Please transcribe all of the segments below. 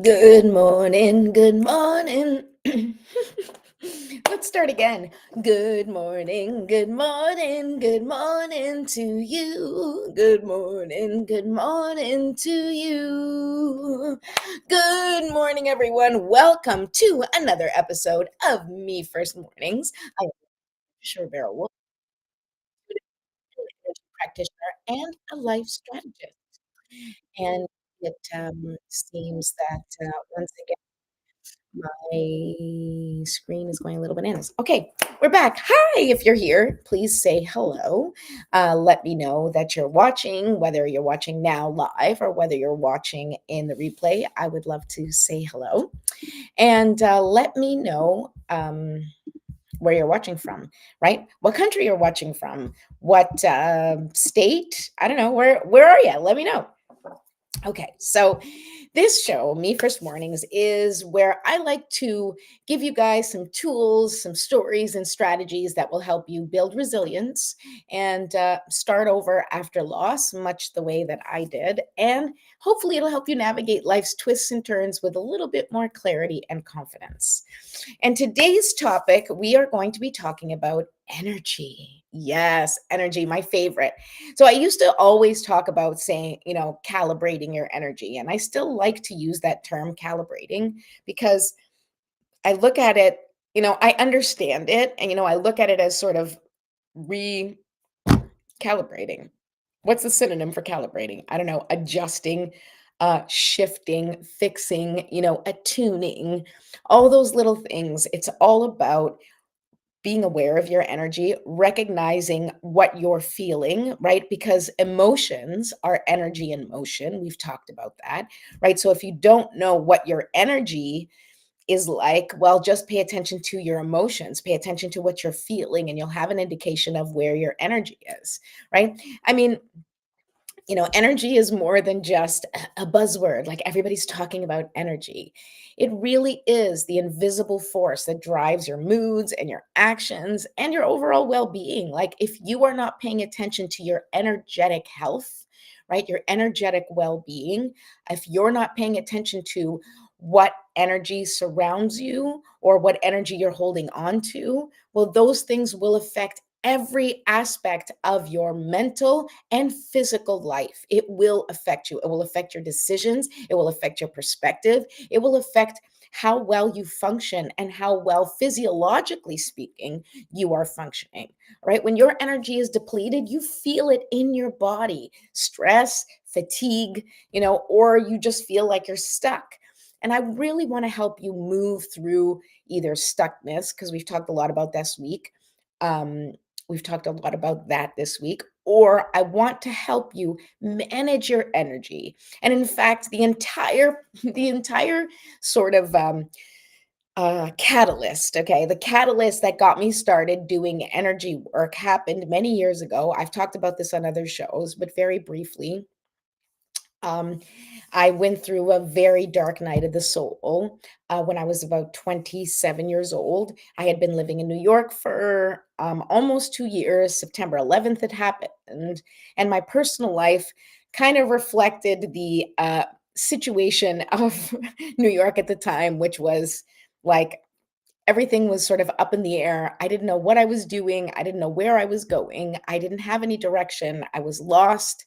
Good morning, good morning. Let's start again. Good morning to you. Good morning to you. Good morning, everyone. Welcome to another episode of Me First Mornings. I'm Sure Barrel Wolf, an energy practitioner and a life strategist. And it seems that once again, my screen is going a little bananas. Okay, we're back. Hi, if you're here, please say hello. Let me know that you're watching, whether you're watching now live or whether you're watching in the replay. I would love to say hello. And let me know where you're watching from, right? What country you're watching from, what state. I don't know. Where are you? Let me know. Okay, so this show, Me First Mornings, is where I like to give you guys some tools, some stories, and strategies that will help you build resilience and start over after loss, much the way that I did. And hopefully, it'll help you navigate life's twists and turns with a little bit more clarity and confidence. And today's topic, we are going to be talking about energy. Yes, energy, my favorite. So I used to always talk about saying, calibrating your energy. And I still like to use that term calibrating because I look at it, I understand it. And, I look at it as sort of recalibrating. What's the synonym for calibrating? I don't know, adjusting, shifting, fixing, attuning, all those little things. It's all about being aware of your energy, recognizing what you're feeling, right? Because emotions are energy in motion. We've talked about that, right? So if you don't know what your energy is like, well, just pay attention to your emotions, pay attention to what you're feeling, and you'll have an indication of where your energy is, right? I mean, energy is more than just a buzzword. Like everybody's talking about energy. It really is the invisible force that drives your moods and your actions and your overall well being. Like if you are not paying attention to your energetic health, right, your energetic well being, if you're not paying attention to what energy surrounds you or what energy you're holding on to, well, those things will affect every aspect of your mental and physical life. It will affect you. It will affect your decisions. It will affect your perspective. It will affect how well you function and how well, physiologically speaking, you are functioning. Right? When your energy is depleted, you feel it in your body stress, fatigue, or you just feel like you're stuck. And I really want to help you move through either stuckness, because we've talked a lot about this week. Um, We've talked a lot about that this week, or I want to help you manage your energy. And in fact, the entire sort of catalyst, okay, the catalyst that got me started doing energy work happened many years ago. I've talked about this on other shows, but very briefly. Um, I went through a very dark night of the soul when I was about 27 years old. I had been living in New York for almost 2 years. September 11th had happened, and my personal life kind of reflected the situation of New York at the time, which was like everything was sort of up in the air. I didn't know what I was doing. I didn't know where I was going. I didn't have any direction. I was lost,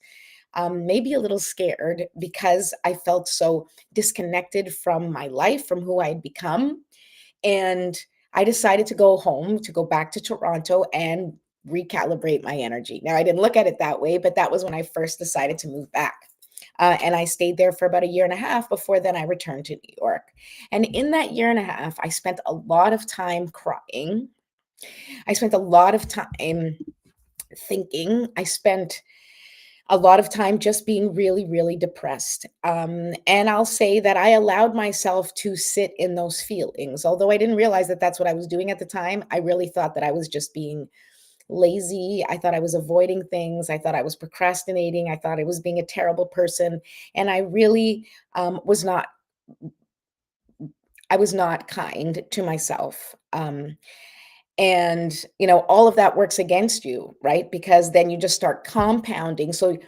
maybe a little scared because I felt so disconnected from my life, from who I had become. And I decided to go home, to go back to Toronto and recalibrate my energy. Now, I didn't look at it that way, but that was when I first decided to move back. And I stayed there for about a year and a half before then I returned to New York. And in that year and a half, I spent a lot of time crying. I spent a lot of time thinking. I spent a lot of time just being really, really depressed. And I'll say that I allowed myself to sit in those feelings. Although I didn't realize that that's what I was doing at the time, I really thought that I was just being lazy. I thought I was avoiding things. I thought I was procrastinating. I thought I was being a terrible person. And I really was not. I was not kind to myself. And all of that works against you, right? Because then you just start compounding. So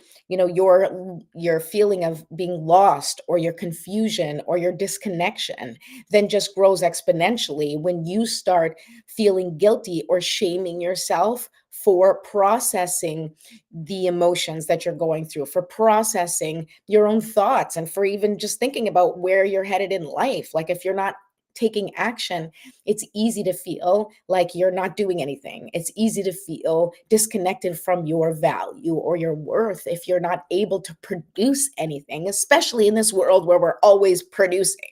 your feeling of being lost or your confusion or your disconnection then just grows exponentially when you start feeling guilty or shaming yourself for processing the emotions that you're going through, for processing your own thoughts, and for even just thinking about where you're headed in life. Like if you're not taking action, it's easy to feel like you're not doing anything. It's easy to feel disconnected from your value or your worth if you're not able to produce anything, especially in this world where we're always producing.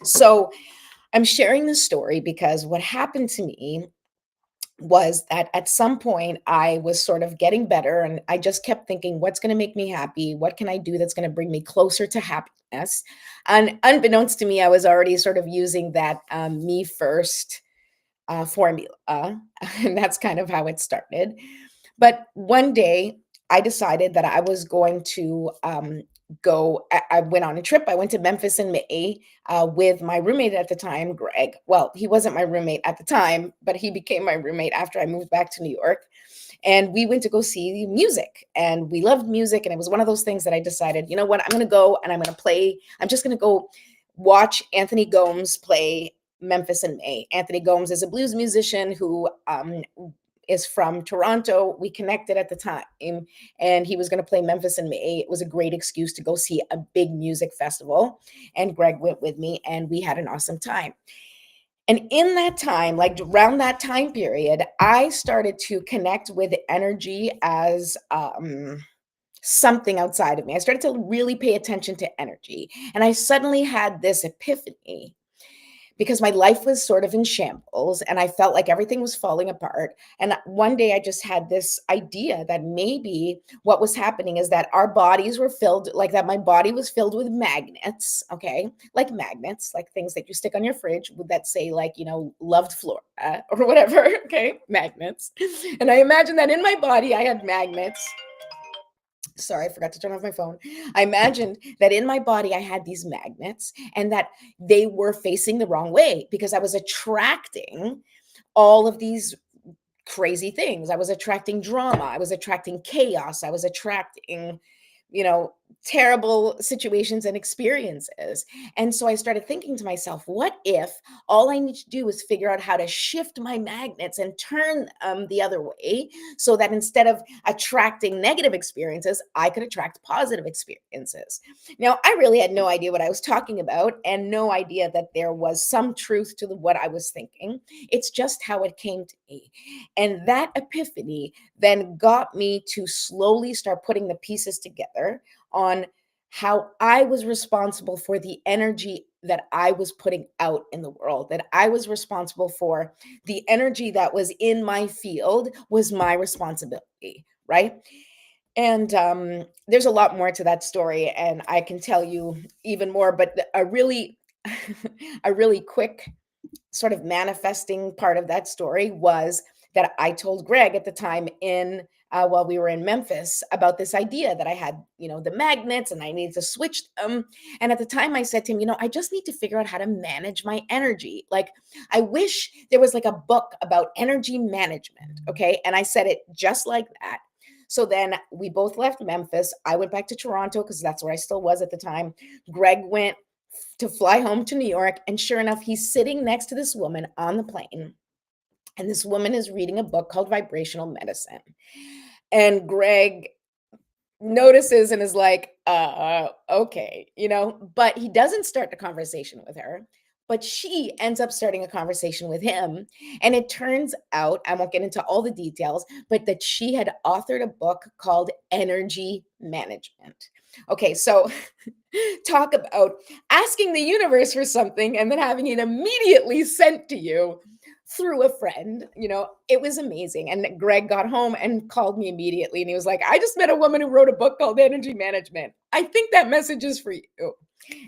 So, I'm sharing this story because what happened to me was that at some point I was sort of getting better and I just kept thinking, what's going to make me happy? What can I do that's going to bring me closer to happiness? And unbeknownst to me, I was already sort of using that me first formula. And that's kind of how it started. But one day I decided that I was going to I went on a trip. I went to Memphis in May with my roommate at the time, Greg. Well, he wasn't my roommate at the time, but he became my roommate after I moved back to New York. And we went to go see music, and we loved music. And it was one of those things that I decided, you know what, I'm going to go and I'm going to play. I'm just going to go watch Anthony Gomes play Memphis in May. Anthony Gomes is a blues musician who is from Toronto. We connected at the time, and he was going to play Memphis in May. It was a great excuse to go see a big music festival. And Greg went with me, and we had an awesome time. And in that time, like around that time period, I started to connect with energy as something outside of me. I started to really pay attention to energy. And I suddenly had this epiphany because my life was sort of in shambles and I felt like everything was falling apart. And one day I just had this idea that maybe what was happening is that our bodies were filled, like that my body was filled with magnets, okay? Like magnets, like things that you stick on your fridge that say, like, loved Flora or whatever, okay? Magnets. And I imagine that in my body I had magnets. Sorry, I forgot to turn off my phone. I imagined that in my body I had these magnets and that they were facing the wrong way because I was attracting all of these crazy things. I was attracting drama, I was attracting chaos, I was attracting, you know, terrible situations and experiences. And so I started thinking to myself, what if all I need to do is figure out how to shift my magnets and turn the other way so that instead of attracting negative experiences, I could attract positive experiences. Now, I really had no idea what I was talking about and no idea that there was some truth to what I was thinking. It's just how it came to me. And that epiphany then got me to slowly start putting the pieces together on how I was responsible for the energy that I was putting out in the world, that I was responsible for the energy that was in my field was my responsibility, right? And there's a lot more to that story, and I can tell you even more, but a really, a really quick sort of manifesting part of that story was that I told Greg at the time in while we were in Memphis about this idea that I had, the magnets and I needed to switch them. And at the time I said to him, I just need to figure out how to manage my energy. Like, I wish there was like a book about energy management. Okay. And I said it just like that. So then we both left Memphis. I went back to Toronto because that's where I still was at the time. Greg went to fly home to New York. And sure enough, he's sitting next to this woman on the plane. And this woman is reading a book called Vibrational Medicine. And Greg notices and is like, okay, but he doesn't start the conversation with her. But she ends up starting a conversation with him. And it turns out, I won't get into all the details, but that she had authored a book called Energy Management. Okay, so talk about asking the universe for something and then having it immediately sent to you through a friend. It was amazing. And Greg got home and called me immediately. And he was like, I just met a woman who wrote a book called Energy Management. I think that message is for you.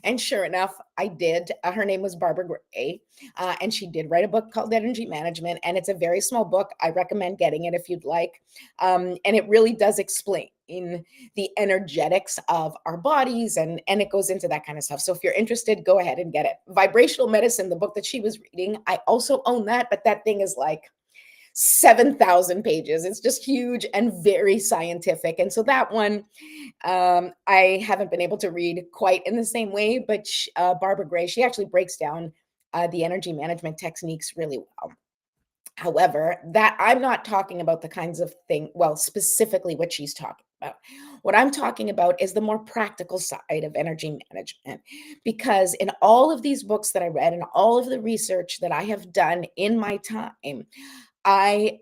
And sure enough, I did. Her name was Barbara Gray, and she did write a book called Energy Management, and it's a very small book. I recommend getting it if you'd like. And it really does explain the energetics of our bodies, and it goes into that kind of stuff. So if you're interested, go ahead and get it. Vibrational Medicine, the book that she was reading, I also own that, but that thing is like 7,000 pages. It's just huge and very scientific. And so that one, I haven't been able to read quite in the same way, but Barbara Gray, she actually breaks down the energy management techniques really well. However, that I'm not talking about the kinds of thing, well, specifically what she's talking about. What I'm talking about is the more practical side of energy management. Because in all of these books that I read and all of the research that I have done in my time, I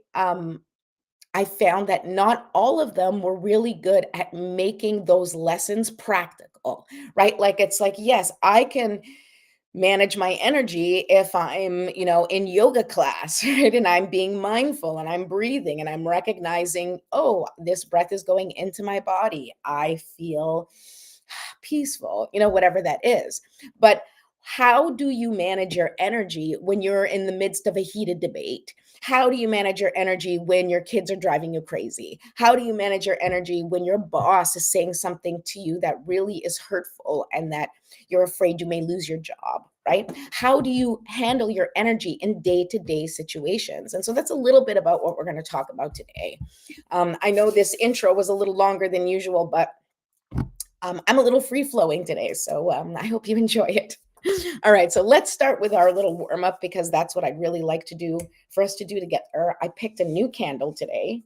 I found that not all of them were really good at making those lessons practical, right? Like it's like, yes, I can manage my energy if I'm, in yoga class, right? And I'm being mindful and I'm breathing and I'm recognizing, oh, this breath is going into my body. I feel peaceful, whatever that is. But how do you manage your energy when you're in the midst of a heated debate? How do you manage your energy when your kids are driving you crazy? How do you manage your energy when your boss is saying something to you that really is hurtful and that you're afraid you may lose your job, right? How do you handle your energy in day to day situations? And so that's a little bit about what we're going to talk about today. I know this intro was a little longer than usual, but I'm a little free flowing today. So I hope you enjoy it. All right, so let's start with our little warm up because that's what I'd really like to do for us to do together. I picked a new candle today.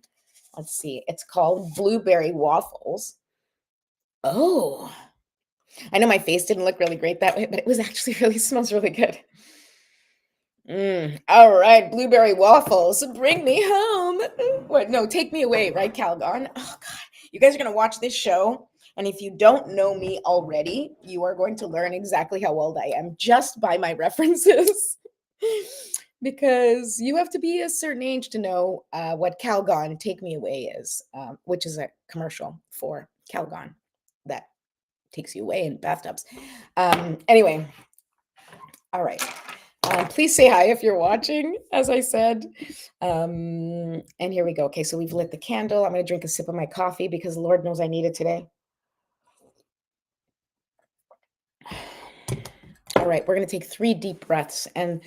Let's see, it's called Blueberry Waffles. Oh, I know my face didn't look really great that way, but it was actually really smells really good. All right, blueberry waffles, bring me home. What? No, take me away, right, Calgon? Oh God, you guys are gonna watch this show, and if you don't know me already, you are going to learn exactly how old I am just by my references. Because you have to be a certain age to know what Calgon "Take Me Away" is, which is a commercial for Calgon that takes you away in bathtubs. Anyway, all right. Please say hi if you're watching, as I said. And here we go. Okay, so we've lit the candle. I'm going to drink a sip of my coffee because Lord knows I need it today. All right, we're going to take 3 deep breaths. And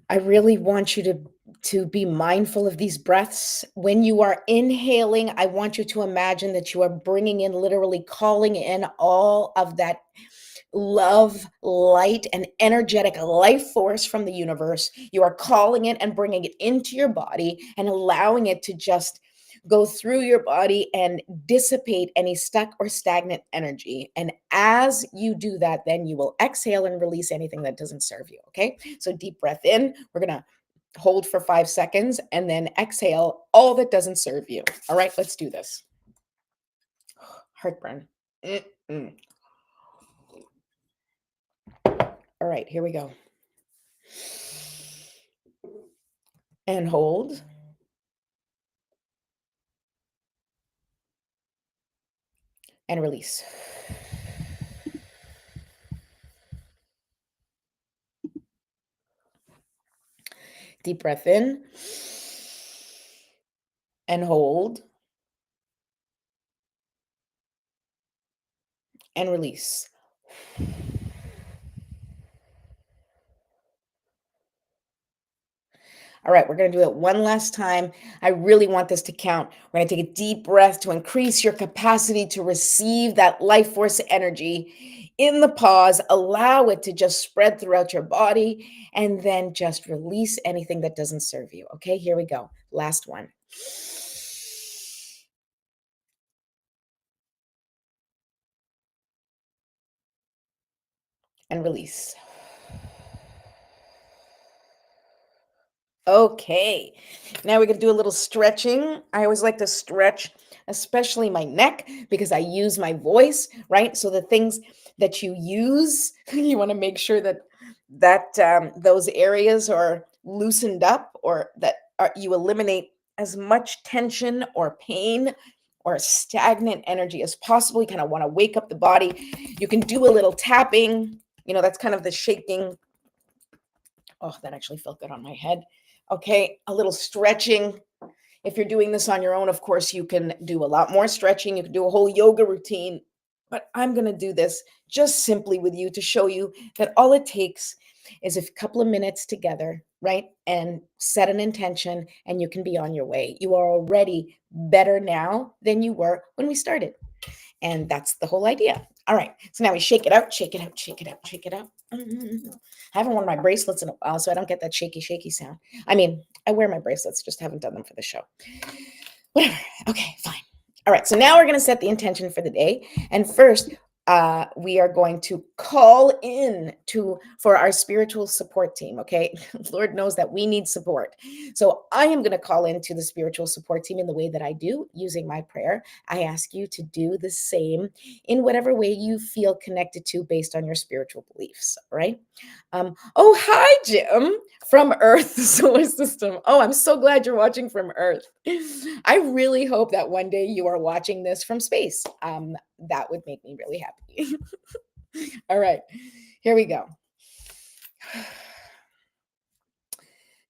I really want you to be mindful of these breaths. When you are inhaling, I want you to imagine that you are bringing in, literally calling in all of that love, light, and energetic life force from the universe. You are calling it and bringing it into your body and allowing it to just go through your body and dissipate any stuck or stagnant energy. And as you do that, then you will exhale and release anything that doesn't serve you. Okay. So deep breath in. We're going to hold for 5 seconds and then exhale all that doesn't serve you. All right. Let's do this. Heartburn. Mm-mm. All right. Here we go. And hold. And release. Deep breath in and hold and release. All right, we're going to do it one last time. I really want this to count. We're going to take a deep breath to increase your capacity to receive that life force energy in the pause. Allow it to just spread throughout your body and then just release anything that doesn't serve you. Okay, here we go. Last one. And release. Okay, now we're gonna do a little stretching. I always like to stretch, especially my neck, because I use my voice, right? So the things that you use, you want to make sure that those areas are loosened up, or that you eliminate as much tension or pain or stagnant energy as possible. You kind of want to wake up the body. You can do a little tapping. That's kind of the shaking. Oh, that actually felt good on my head. Okay, a little stretching. If you're doing this on your own, of course, you can do a lot more stretching. You can do a whole yoga routine. But I'm going to do this just simply with you to show you that all it takes is a couple of minutes together right? And set an intention, and you can be on your way. You are already better now than you were when we started. And that's the whole idea. All right. So now we shake it out, shake it out, shake it out, shake it out. I haven't worn my bracelets in a while, so I don't get that shaky, shaky sound. I mean, I wear my bracelets, just haven't done them for the show. Whatever. Okay, fine. All right. So now we're going to set the intention for the day. And first, we are going to call in to for our spiritual support team. Okay, Lord knows that we need support, so I am going to call into the spiritual support team in the way that I do using my prayer. I ask you to do the same in whatever way you feel connected to based on your spiritual beliefs. All right. Oh, hi, Jim from Earth solar system. Oh, I'm so glad you're watching from Earth. I really hope that one day you are watching this from space. That would make me really happy. All right, here we go.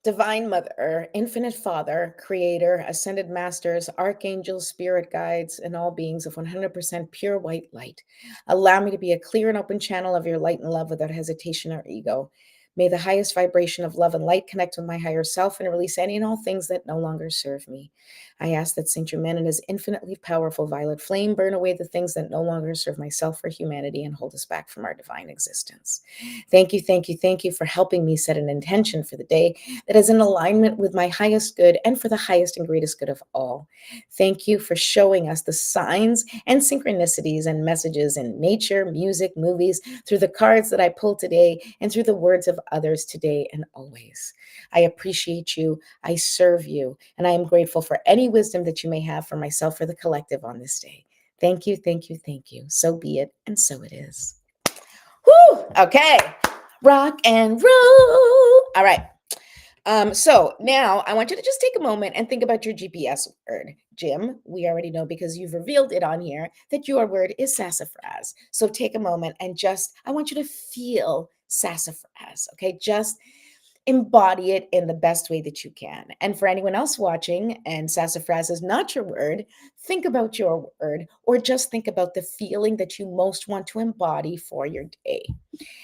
Divine Mother, Infinite Father, Creator, Ascended Masters, Archangels, Spirit Guides, and all beings of 100% pure white light. Allow me to be a clear and open channel of your light and love without hesitation or ego. May the highest vibration of love and light connect with my higher self and release any and all things that no longer serve me. I ask that Saint Germain and his infinitely powerful violet flame burn away the things that no longer serve myself or humanity and hold us back from our divine existence. Thank you, thank you, thank you for helping me set an intention for the day that is in alignment with my highest good and for the highest and greatest good of all. Thank you for showing us the signs and synchronicities and messages in nature, music, movies, through the cards that I pulled today, and through the words of others today and always. I appreciate you, I serve you, and I am grateful for any wisdom that you may have for myself or the collective on this day. Thank you, thank you, thank you. So be it, and so it is. Whew, okay. Rock and roll. All right. So now I want you to just take a moment and think about your GPS word. Jim, we already know because you've revealed it on here that your word is sassafras. So take a moment and I want you to feel sassafras, okay? Just embody it in the best way that you can. And for anyone else watching and sassafras is not your word, think about your word or just think about the feeling that you most want to embody for your day.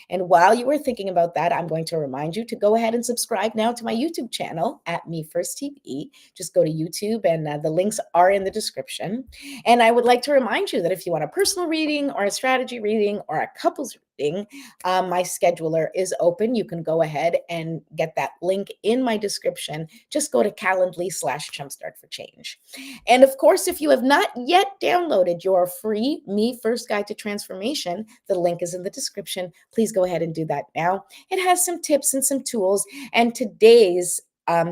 And while you are thinking about that, I'm going to remind you to go ahead and subscribe now to my YouTube channel at Me First TV. Just go to YouTube and the links are in the description. And I would like to remind you that if you want a personal reading or a strategy reading or a couples reading, my scheduler is open. You can go ahead and get that link in my description. Just go to Calendly/Jumpstart for Change. And of course, if you have not yet downloaded your free Me First Guide to Transformation, the link is in the description. Please go ahead and do that now. It has some tips and some tools. And today's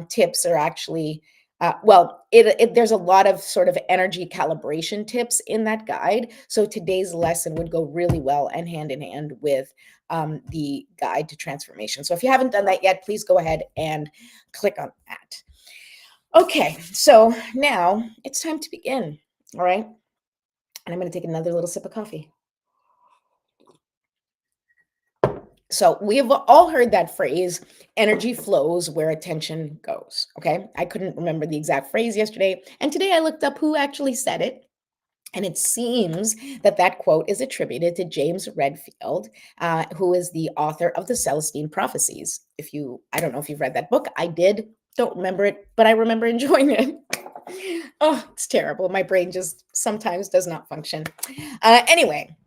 tips are actually, there's a lot of sort of energy calibration tips in that guide. So today's lesson would go really well and hand in hand with the guide to transformation. So if you haven't done that yet, please go ahead and click on that. Okay, so now it's time to begin. All right. And I'm going to take another little sip of coffee. So we have all heard that phrase, energy flows where attention goes. Okay. I couldn't remember the exact phrase yesterday. And today I looked up who actually said it. And it seems that that quote is attributed to James Redfield, who is the author of the Celestine Prophecies. I don't know if you've read that book. I did. Don't remember it, but I remember enjoying it. Oh, it's terrible. My brain just sometimes does not function. Anyway,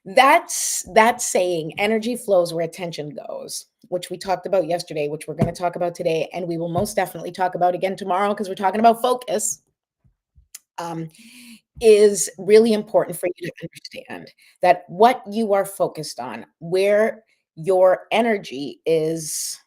that's that saying, energy flows where attention goes, which we talked about yesterday, which we're going to talk about today, and we will most definitely talk about again tomorrow because we're talking about focus. Is really important for you to understand that what you are focused on, where your energy is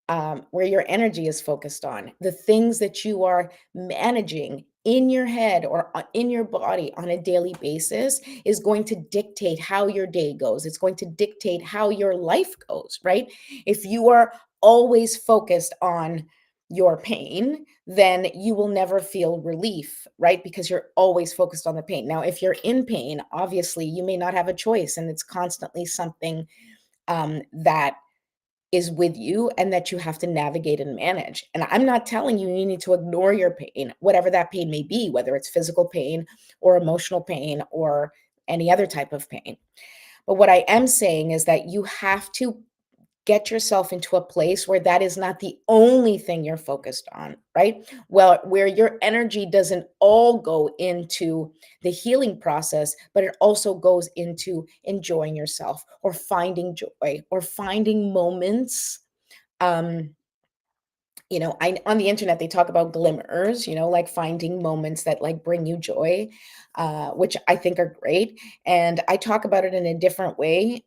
where your energy is focused on, the things that you are managing in your head or in your body on a daily basis is going to dictate how your day goes. It's going to dictate how your life goes, right? If you are always focused on your pain, then you will never feel relief, right? Because you're always focused on the pain. Now, if you're in pain, obviously you may not have a choice, and it's constantly something that is with you and that you have to navigate and manage. And I'm not telling you you need to ignore your pain, whatever that pain may be, whether it's physical pain or emotional pain or any other type of pain. But what I am saying is that you have to get yourself into a place where that is not the only thing you're focused on, right? Well, where your energy doesn't all go into the healing process, but it also goes into enjoying yourself or finding joy or finding moments. Um, I on the internet they talk about glimmers, like finding moments that like bring you joy, which I think are great. And I talk about it in a different way.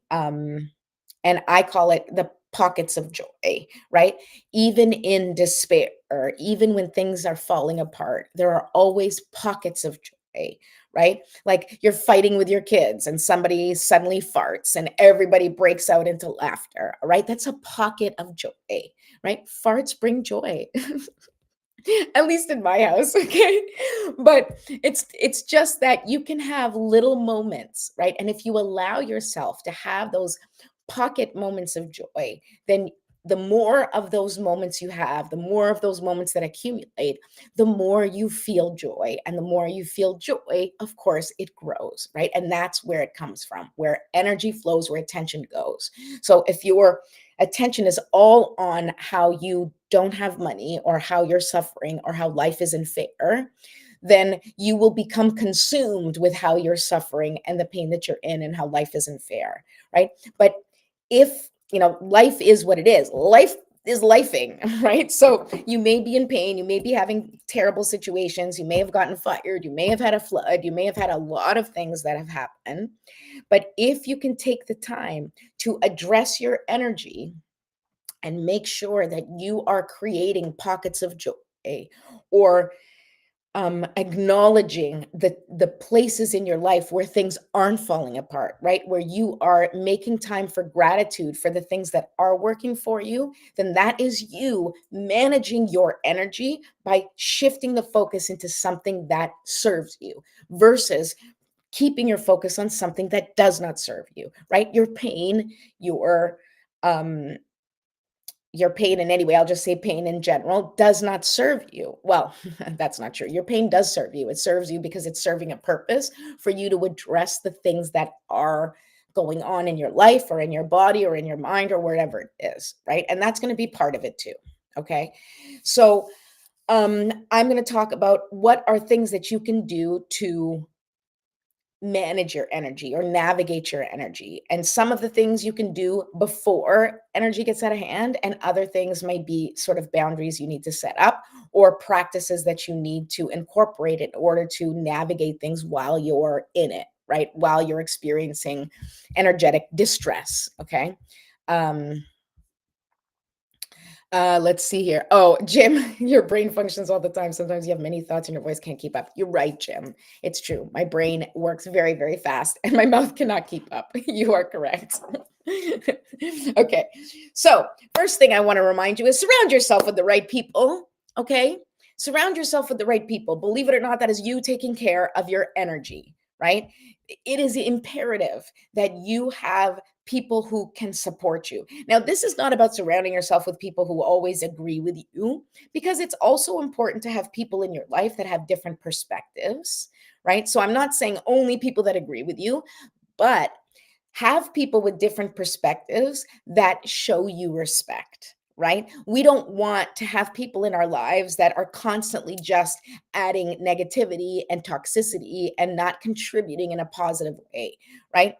And I call it the pockets of joy, right? Even in despair, or even when things are falling apart, there are always pockets of joy, right? Like you're fighting with your kids and somebody suddenly farts and everybody breaks out into laughter, right? That's a pocket of joy, right? Farts bring joy. At least in my house, okay? But it's just that you can have little moments, right? And if you allow yourself to have those pocket moments of joy, then the more of those moments you have, the more of those moments that accumulate, the more you feel joy. And the more you feel joy, of course, it grows, right? And that's where it comes from, where energy flows, where attention goes. So if your attention is all on how you don't have money or how you're suffering or how life isn't fair, then you will become consumed with how you're suffering and the pain that you're in and how life isn't fair, right? But if, life is what it is, life is lifing, right? So you may be in pain, you may be having terrible situations, you may have gotten fired, you may have had a flood, you may have had a lot of things that have happened. But if you can take the time to address your energy and make sure that you are creating pockets of joy, or acknowledging the places in your life where things aren't falling apart, right? Where you are making time for gratitude for the things that are working for you, then that is you managing your energy by shifting the focus into something that serves you versus keeping your focus on something that does not serve you, right? Your pain, um your pain in any way, I'll just say pain in general, does not serve you. Well, that's not true. Your pain does serve you. It serves you because it's serving a purpose for you to address the things that are going on in your life or in your body or in your mind or wherever it is, right? And that's going to be part of it too. Okay. So I'm going to talk about what are things that you can do to manage your energy or navigate your energy. And some of the things you can do before energy gets out of hand, and other things might be sort of boundaries you need to set up or practices that you need to incorporate in order to navigate things while you're in it, right? While you're experiencing energetic distress. Okay. Um, let's see here. Oh, Jim, your brain functions all the time. Sometimes you have many thoughts and your voice can't keep up. You're right, Jim. It's true. My brain works very, very fast and my mouth cannot keep up. You are correct. Okay. So, first thing I want to remind you is surround yourself with the right people. Okay. Surround yourself with the right people. Believe it or not, that is you taking care of your energy, right? It is imperative that you have people who can support you. Now, this is not about surrounding yourself with people who always agree with you, because it's also important to have people in your life that have different perspectives, right? So I'm not saying only people that agree with you, but have people with different perspectives that show you respect. Right? We don't want to have people in our lives that are constantly just adding negativity and toxicity and not contributing in a positive way, right?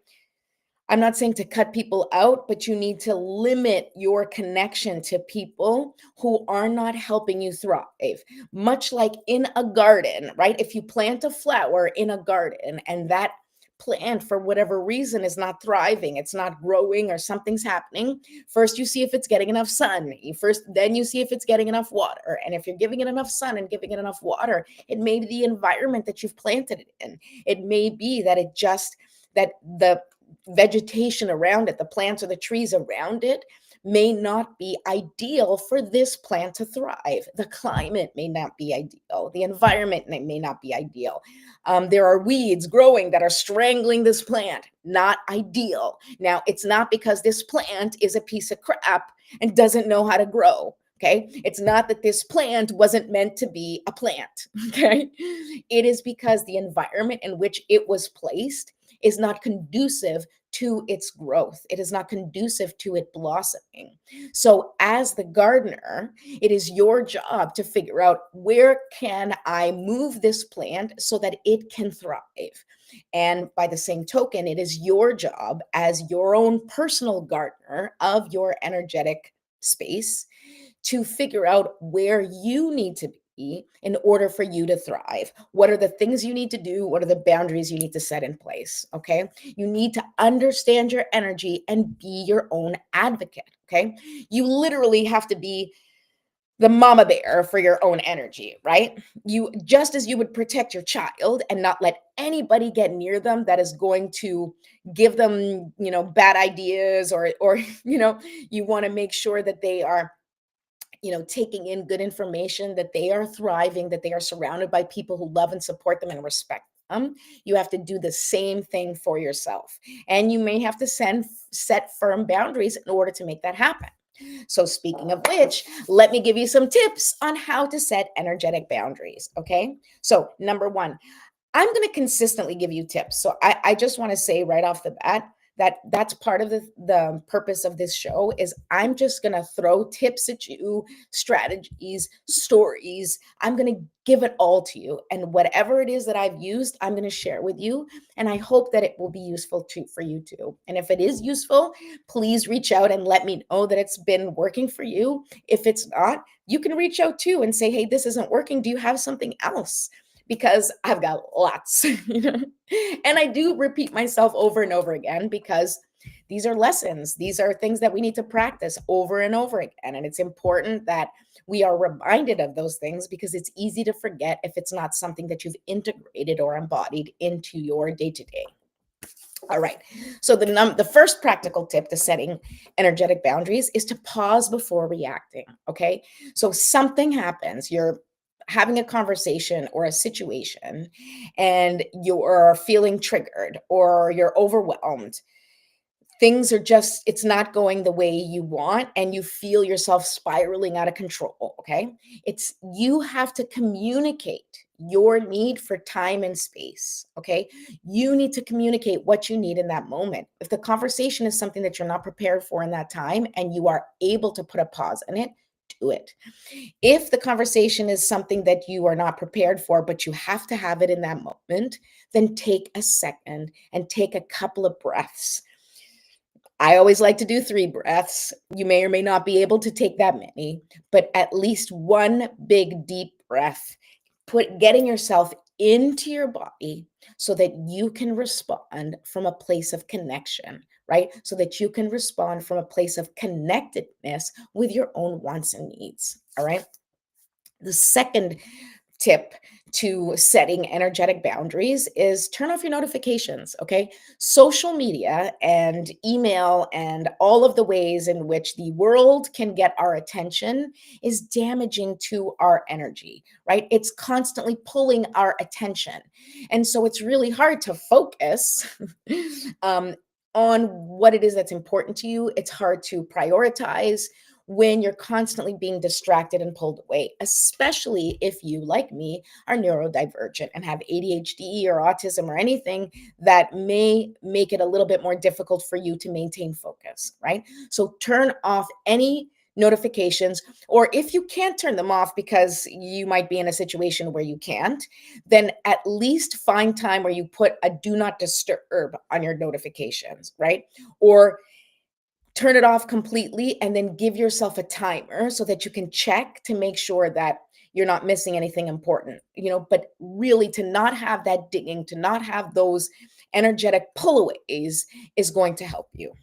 I'm not saying to cut people out, but you need to limit your connection to people who are not helping you thrive. Much like in a garden, right? If you plant a flower in a garden and that plant, for whatever reason, is not thriving, it's not growing, or something's happening, first you see if it's getting enough sun. Then you see if it's getting enough water. And if you're giving it enough sun and giving it enough water, it may be the environment that you've planted it in. It may be that that the vegetation around it, the plants or the trees around it, may not be ideal for this plant to thrive. The climate may not be ideal. The environment may not be ideal. There are weeds growing that are strangling this plant. Not ideal. Now, it's not because this plant is a piece of crap and doesn't know how to grow. Okay. It's not that this plant wasn't meant to be a plant. Okay. It is because the environment in which it was placed is not conducive to its growth. It is not conducive to it blossoming. So as the gardener, it is your job to figure out, where can I move this plant so that it can thrive? And by the same token, it is your job as your own personal gardener of your energetic space to figure out where you need to be in order for you to thrive. What are the things you need to do? What are the boundaries you need to set in place? Okay. You need to understand your energy and be your own advocate. Okay. You literally have to be the mama bear for your own energy, right? You, just as you would protect your child and not let anybody get near them that is going to give them, bad ideas, or you want to make sure that they are, taking in good information, that they are thriving, that they are surrounded by people who love and support them and respect them. You have to do the same thing for yourself. And you may have to set firm boundaries in order to make that happen. So, speaking of which, let me give you some tips on how to set energetic boundaries. Okay. So, number one, I'm going to consistently give you tips. So I just want to say right off the bat that that's part of the purpose of this show. Is I'm just going to throw tips at you, strategies, stories. I'm going to give it all to you. And whatever it is that I've used, I'm going to share with you. And I hope that it will be useful for you too. And if it is useful, please reach out and let me know that it's been working for you. If it's not, you can reach out too and say, hey, this isn't working. Do you have something else? Because I've got lots, and I do repeat myself over and over again, because these are lessons. These are things that we need to practice over and over again. And it's important that we are reminded of those things, because it's easy to forget if it's not something that you've integrated or embodied into your day to day. All right. So the first practical tip to setting energetic boundaries is to pause before reacting. Okay. So something happens, you're having a conversation or a situation, and you're feeling triggered or you're overwhelmed. Things are just, it's not going the way you want, and you feel yourself spiraling out of control. Okay. You have to communicate your need for time and space. Okay. You need to communicate what you need in that moment. If the conversation is something that you're not prepared for in that time, and you are able to put a pause in it, do it. If the conversation is something that you are not prepared for, but you have to have it in that moment, then take a second and take a couple of breaths. I always like to do 3 breaths. You may or may not be able to take that many, but at least one big deep breath, getting yourself into your body so that you can respond from a place of connection, right? So that you can respond from a place of connectedness with your own wants and needs. All right. The second tip to setting energetic boundaries is turn off your notifications. Okay. Social media and email and all of the ways in which the world can get our attention is damaging to our energy, right? It's constantly pulling our attention. And so it's really hard to focus on what it is that's important to you. It's hard to prioritize when you're constantly being distracted and pulled away, especially if you, like me, are neurodivergent and have ADHD or autism or anything that may make it a little bit more difficult for you to maintain focus, right? So turn off any notifications, or if you can't turn them off because you might be in a situation where you can't, then at least find time where you put a do not disturb on your notifications, right? Or turn it off completely and then give yourself a timer so that you can check to make sure that you're not missing anything important, but really to not have that digging, to not have those energetic pullaways is going to help you.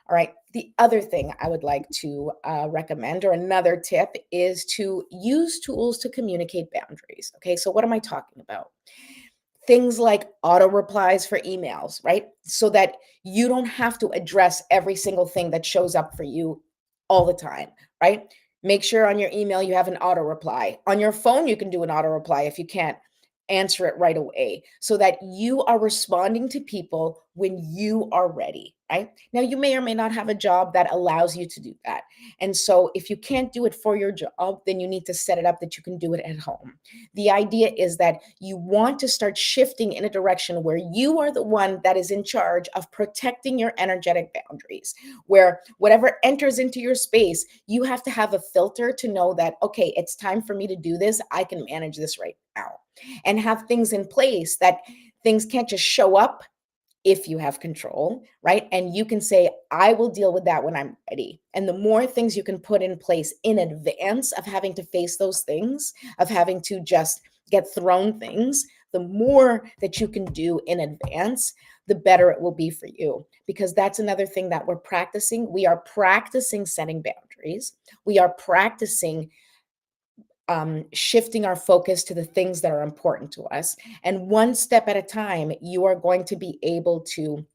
All right. The other thing I would like to recommend, or another tip, is to use tools to communicate boundaries. Okay. So what am I talking about? Things like auto replies for emails, right? So that you don't have to address every single thing that shows up for you all the time, right? Make sure on your email you have an auto reply. On your phone, you can do an auto reply if you can't answer it right away, so that you are responding to people when you are ready, right? Now, you may or may not have a job that allows you to do that. And so, if you can't do it for your job, then you need to set it up that you can do it at home. The idea is that you want to start shifting in a direction where you are the one that is in charge of protecting your energetic boundaries, where whatever enters into your space, you have to have a filter to know that, okay, it's time for me to do this. I can manage this right now. And have things in place that things can't just show up if you have control, right? And you can say, I will deal with that when I'm ready. And the more things you can put in place in advance of having to face those things, of having to just get thrown things, the more that you can do in advance, the better it will be for you. Because that's another thing that we're practicing. We are practicing setting boundaries. We are practicing shifting our focus to the things that are important to us. And one step at a time, you are going to be able to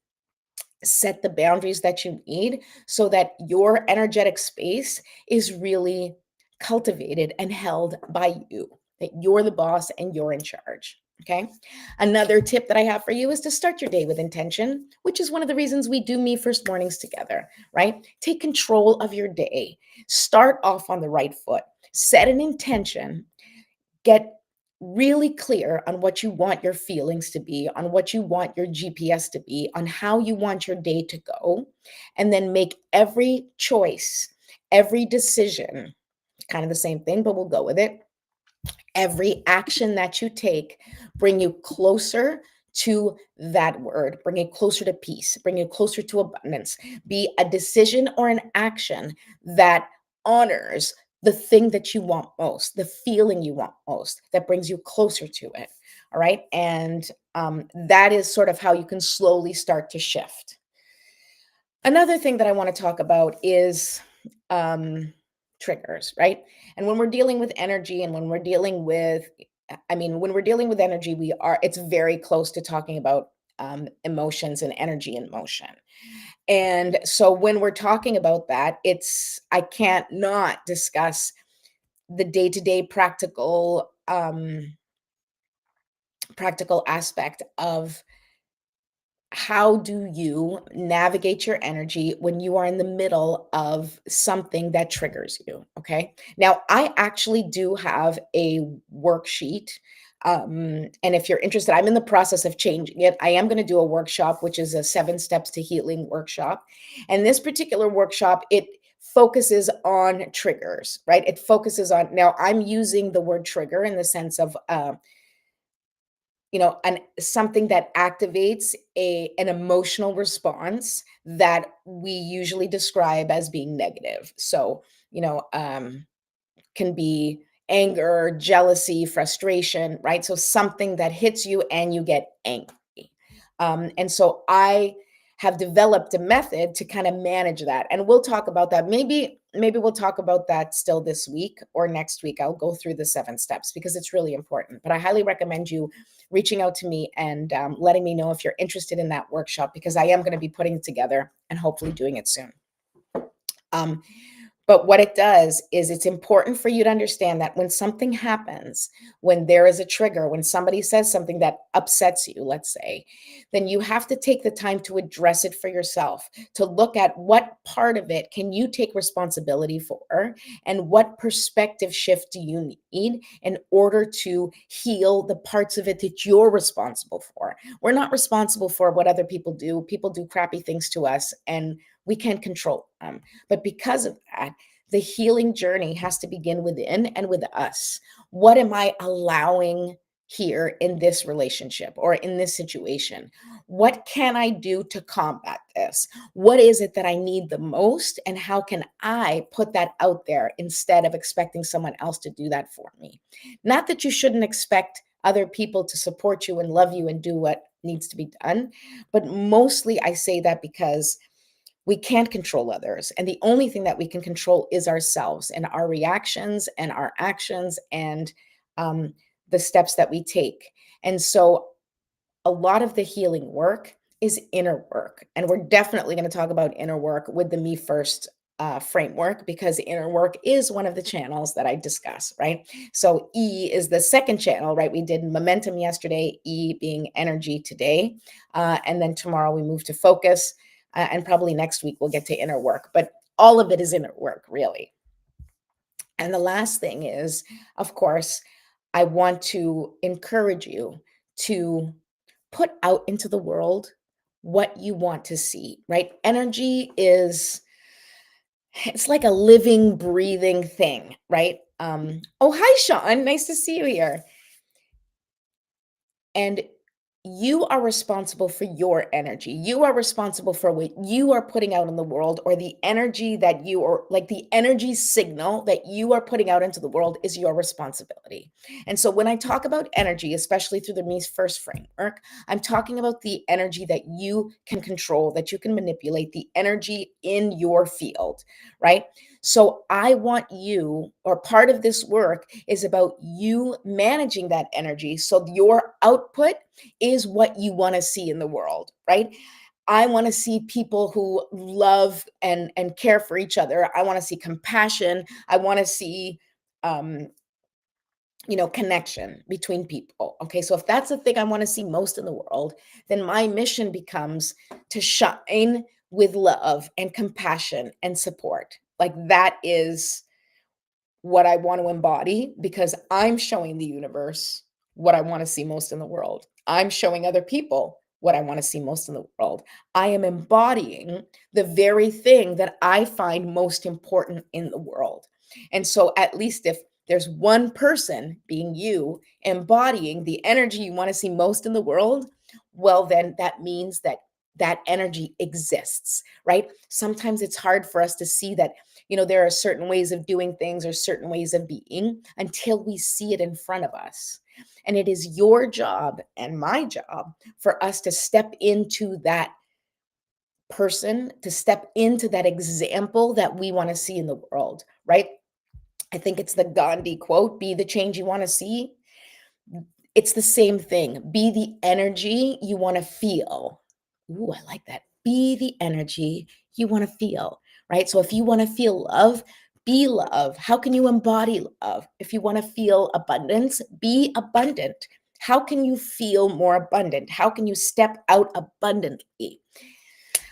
set the boundaries that you need so that your energetic space is really cultivated and held by you, that you're the boss and you're in charge. Okay. Another tip that I have for you is to start your day with intention, which is one of the reasons we do Me First mornings together, right? Take control of your day. Start off on the right foot. Set an intention. Get really clear on what you want your feelings to be, on what you want your GPS to be, on how you want your day to go, and then make every choice, every decision, kind of the same thing, but we'll go with it. Every action that you take bring you closer to that word, bring you closer to peace, bring you closer to abundance. Be a decision or an action that honors the thing that you want most, the feeling you want most, that brings you closer to it. All right. And that is sort of how you can slowly start to shift. Another thing that I want to talk about is triggers, right? And when we're dealing with energy and when we're dealing with, I mean, when we're dealing with energy, it's very close to talking about emotions and energy in motion. And so when we're talking about that, I can't not discuss the day-to-day practical aspect of how do you navigate your energy when you are in the middle of something that triggers you? Okay. Now, I actually do have a worksheet. And if you're interested, I'm in the process of changing it. I am going to do a workshop, which is a 7 steps to healing workshop. And this particular workshop, it focuses on triggers, right? It focuses on, now I'm using the word trigger in the sense of, something that activates an emotional response that we usually describe as being negative. So, can be anger, jealousy, frustration, right? So something that hits you and you get angry. And so I have developed a method to kind of manage that. And we'll talk about that. Maybe we'll talk about that still this week or next week. I'll go through the 7 steps because it's really important. But I highly recommend you reaching out to me and letting me know if you're interested in that workshop because I am going to be putting it together and hopefully doing it soon. Um, but what it does is it's important for you to understand that when something happens, when there is a trigger, when somebody says something that upsets you, let's say, then you have to take the time to address it for yourself, to look at what part of it can you take responsibility for and what perspective shift do you need in order to heal the parts of it that you're responsible for. We're not responsible for what other people do. People do crappy things to us and we can't control them. But because of that, the healing journey has to begin within and with us. What am I allowing here in this relationship or in this situation? What can I do to combat this? What is it that I need the most? And how can I put that out there instead of expecting someone else to do that for me? Not that you shouldn't expect other people to support you and love you and do what needs to be done, but mostly I say that because we can't control others. And the only thing that we can control is ourselves and our reactions and our actions and the steps that we take. And so a lot of the healing work is inner work. And we're definitely going to talk about inner work with the Me First framework because inner work is one of the channels that I discuss, right? So E is the second channel, right? We did momentum yesterday, E being energy today. And then tomorrow we move to focus. And probably next week we'll get to inner work. But all of it is inner work, really. And the last thing is, of course, I want to encourage you to put out into the world what you want to see, right? Energy is it's like a living, breathing thing, right? Oh, hi, Sean. Nice to see you here. And you are responsible for your energy. You are responsible for what you are putting out in the world, or the energy that you or like the energy signal that you are putting out into the world is your responsibility. And so when I talk about energy, especially through the Me First framework, I'm talking about the energy that you can control, that you can manipulate, the energy in your field, right? So I want you, or part of this work is about you managing that energy so your output is what you want to see in the world, right? I want to see people who love and care for each other. I want to see compassion. I want to see um connection between people. Okay, so if that's the thing I want to see most in the world, then my mission becomes to shine with love and compassion and support. Like that is what I want to embody because I'm showing the universe what I want to see most in the world. I'm showing other people what I want to see most in the world. I am embodying the very thing that I find most important in the world. And so, at least if there's one person, being you, embodying the energy you want to see most in the world, well, then that means that that energy exists, right? Sometimes it's hard for us to see that there are certain ways of doing things or certain ways of being until we see it in front of us. And it is your job and my job for us to step into that person, to step into that example that we want to see in the world, right? I think it's the Gandhi quote, be the change you want to see. It's the same thing. Be the energy you want to feel. Ooh, I like that. Be the energy you want to feel, right? So if you want to feel love, be love. How can you embody love? If you want to feel abundance, be abundant. How can you feel more abundant? How can you step out abundantly?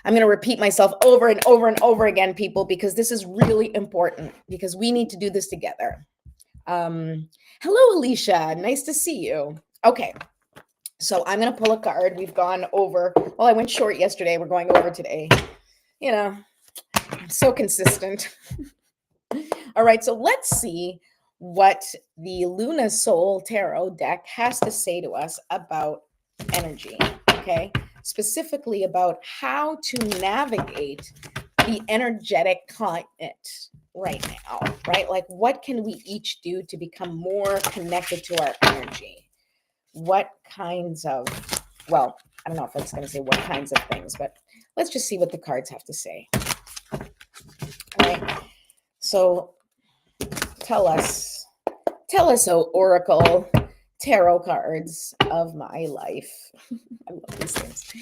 I'm going to repeat myself over and over and over again, people, because this is really important because we need to do this together. Hello, Alicia. Nice to see you. Okay. So I'm going to pull a card. We've gone over, well, I went short yesterday. We're going over today. I'm so consistent. All right. So let's see what the Luna Soul Tarot deck has to say to us about energy. Okay. Specifically about how to navigate the energetic climate right now, right? Like, what can we each do to become more connected to our energy? What kinds of, well, I don't know if it's going to say what kinds of things, but let's just see what the cards have to say. All right. So tell us, oh Oracle tarot cards of my life. I love these things.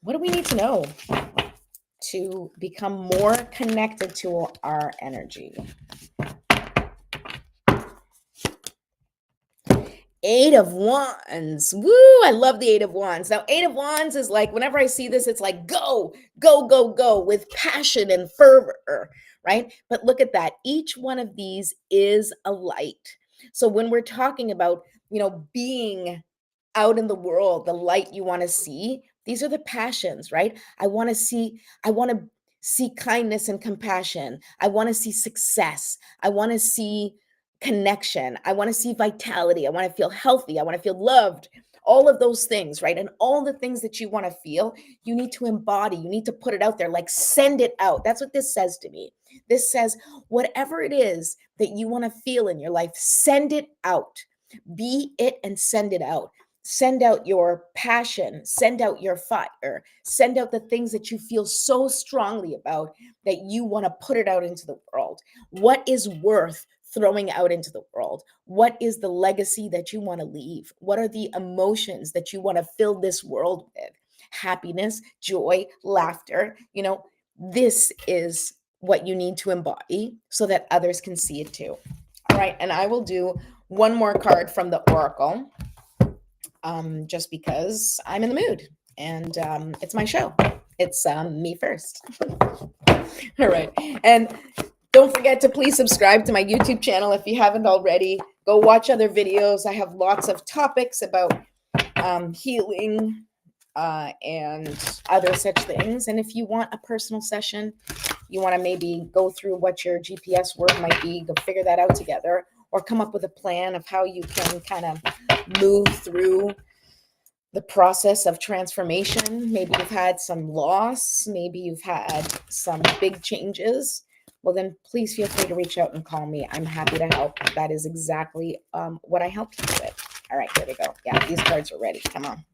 What do we need to know to become more connected to our energy? Eight of Wands. Woo, I love the Eight of Wands. Now, Eight of Wands is like, whenever I see this, it's like, go, go, go, go with passion and fervor, right? But look at that. Each one of these is a light. So when we're talking about, being out in the world, the light you want to see, these are the passions, right? I want to see kindness and compassion. I want to see success. I want to see connection. I want to see vitality. I want to feel healthy. I want to feel loved. All of those things, right? And all the things that you want to feel, you need to embody. You need to put it out there, like send it out. That's what this says to me. This says, whatever it is that you want to feel in your life, send it out. Be it and send it out. Send out your passion, send out your fire, send out the things that you feel so strongly about that you want to put it out into the world. What is worth throwing out into the world? What is the legacy that you want to leave? What are the emotions that you want to fill this world with? Happiness, joy, laughter. this is what you need to embody so that others can see it too. All right, and I will do one more card from the Oracle, just because I'm in the mood and it's my show. It's me first. All right, and don't forget to please subscribe to my YouTube channel if you haven't already. Go watch other videos. I have lots of topics about healing and other such things. And if you want a personal session, you want to maybe go through what your GPS word might be, go figure that out together, or come up with a plan of how you can kind of move through the process of transformation. Maybe you've had some loss, maybe you've had some big changes. Well, then please feel free to reach out and call me. I'm happy to help. That is exactly what I help you with. All right, here we go. Yeah, these cards are ready. Come on.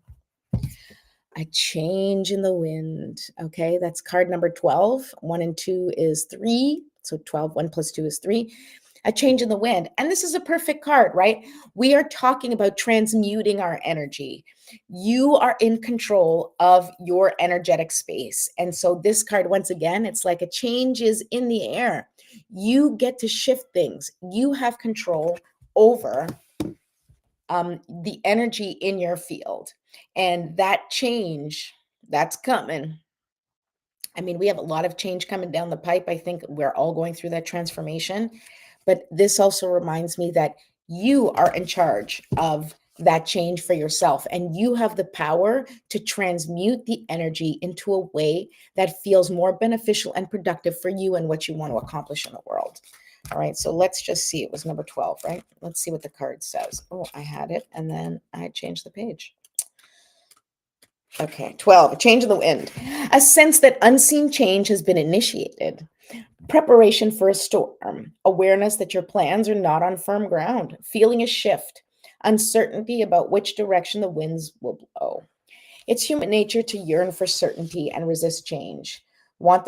A change in the wind. Okay, that's card number 12. 1 and 2 is 3. So 12, 1 plus 2 is 3. A change in the wind. And this is a perfect card, right? We are talking about transmuting our energy. You are in control of your energetic space. And so this card, once again, it's like a change is in the air. You get to shift things. You have control over the energy in your field. And that change that's coming. I mean, we have a lot of change coming down the pipe. I think we're all going through that transformation. But this also reminds me that you are in charge of that change for yourself. And you have the power to transmute the energy into a way that feels more beneficial and productive for you and what you want to accomplish in the world. All right, so let's just see. It was number 12, right? Let's see what the card says. Oh, I had it, and then I changed the page. Okay, 12, a change in the wind. A sense that unseen change has been initiated. Preparation for a storm. Awareness that your plans are not on firm ground. Feeling a shift. Uncertainty about which direction the winds will blow. It's human nature to yearn for certainty and resist change. We want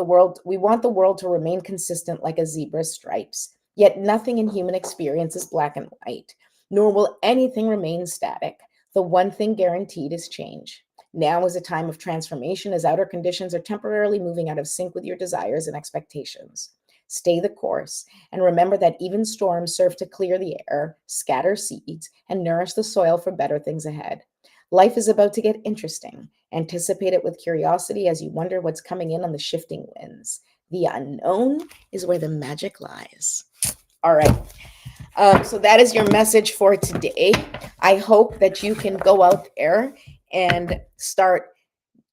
the world to remain consistent like a zebra's stripes. Yet nothing in human experience is black and white, nor will anything remain static. The one thing guaranteed is change. Now is a time of transformation as outer conditions are temporarily moving out of sync with your desires and expectations. Stay the course and remember that even storms serve to clear the air, scatter seeds, and nourish the soil for better things ahead. Life is about to get interesting. Anticipate it with curiosity as you wonder what's coming in on the shifting winds. The unknown is where the magic lies. All right. So that is your message for today. I hope that you can go out there and start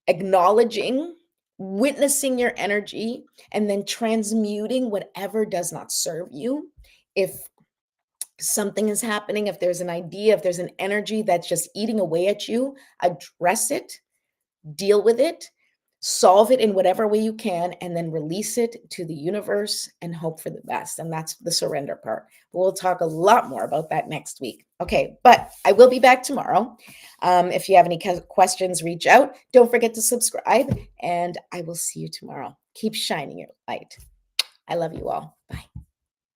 acknowledging, witnessing your energy, and then transmuting whatever does not serve you. If something is happening, if there's an idea, if there's an energy that's just eating away at you, address it, deal with it, solve it in whatever way you can, and then release it to the universe and hope for the best. And that's the surrender part. We'll talk a lot more about that next week. Okay, but I will be back tomorrow. If you have any questions, reach out. Don't forget to subscribe, and I will see you tomorrow. Keep shining your light. I love you all. Bye.